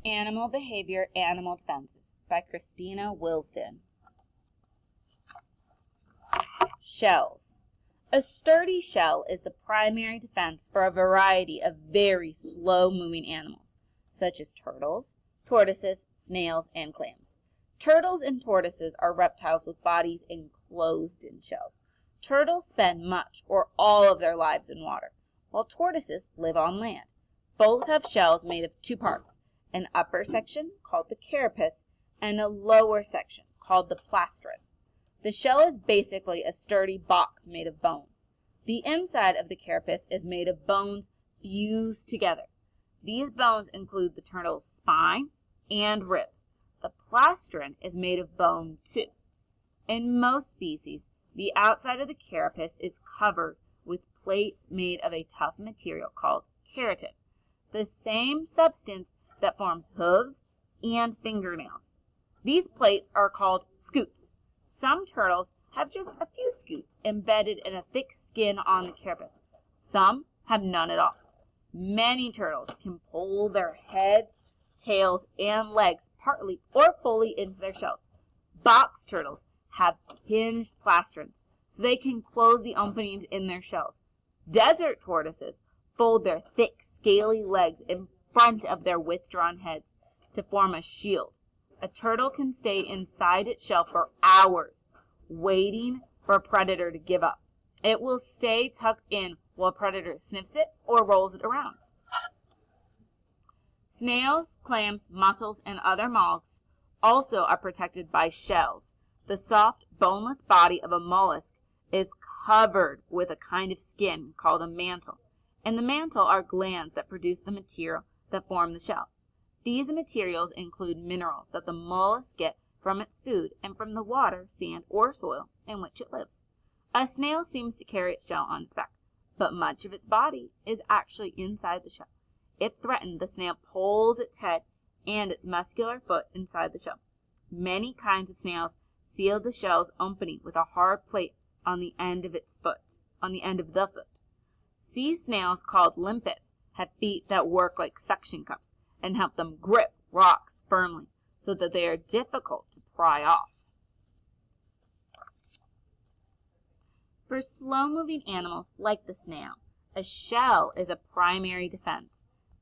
Animal Behavior, Animal Defenses by Christina Wilsden. Shells. A sturdy shell is the primary defense for a variety of very slow-moving animals, such as turtles, tortoises, snails, and clams. Turtles and tortoises are reptiles with bodies enclosed in shells. Turtles spend much or all of their lives in water, while tortoises live on land. Both have shells made of two parts, an upper section called the carapace and a lower section called the plastron. The shell is basically a sturdy box made of bone. The inside of the carapace is made of bones fused together. These bones include the turtle's spine and ribs. The plastron is made of bone too. In most species, the outside of the carapace is covered with plates made of a tough material called keratin, the same substance that forms hooves and fingernails. These plates are called scutes. Some turtles have just a few scutes embedded in a thick skin on the carapace. Some have none at all. Many turtles can pull their heads, tails, and legs partly or fully into their shells. Box turtles have hinged plastrons, so they can close the openings in their shells. Desert tortoises fold their thick, scaly legs in front of their withdrawn heads to form a shield. A turtle can stay inside its shell for hours, waiting for a predator to give up. It will stay tucked in while a predator sniffs it or rolls it around. Snails, clams, mussels, and other mollusks also are protected by shells. The soft, boneless body of a mollusk is covered with a kind of skin called a mantle. In the mantle are glands that produce the material that form the shell. These materials include minerals that the mollusk gets from its food and from the water, sand, or soil in which it lives. A snail seems to carry its shell on its back, but much of its body is actually inside the shell. If threatened, the snail pulls its head and its muscular foot inside the shell. Many kinds of snails seal the shell's opening with a hard plate on the end of the foot. Sea snails called limpets have feet that work like suction cups and help them grip rocks firmly so that they are difficult to pry off. For slow-moving animals like the snail, a shell is a primary defense.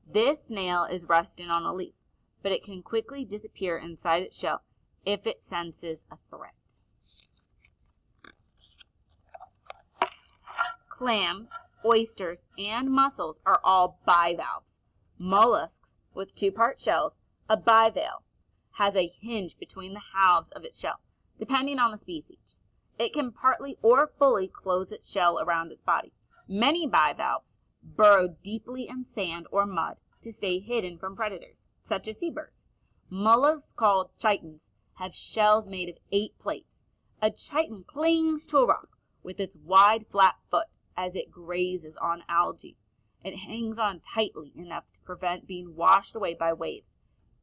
This snail is resting on a leaf, but it can quickly disappear inside its shell if it senses a threat. Clams, oysters, and mussels are all bivalves. Mollusks with two-part shells, a bivalve, has a hinge between the halves of its shell, depending on the species. It can partly or fully close its shell around its body. Many bivalves burrow deeply in sand or mud to stay hidden from predators, such as seabirds. Mollusks called chitons have shells made of 8 plates. A chiton clings to a rock with its wide, flat foot as it grazes on algae. It hangs on tightly enough to prevent being washed away by waves.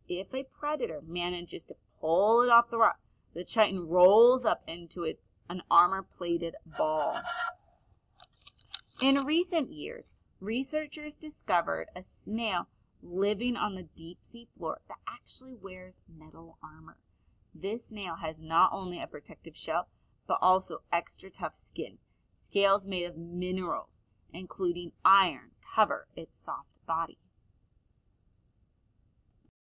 If a predator manages to pull it off the rock, the chiton rolls up into an armor-plated ball. In recent years, researchers discovered a snail living on the deep-sea floor that actually wears metal armor. This snail has not only a protective shell, but also extra tough skin. Scales made of minerals, including iron, cover its soft body.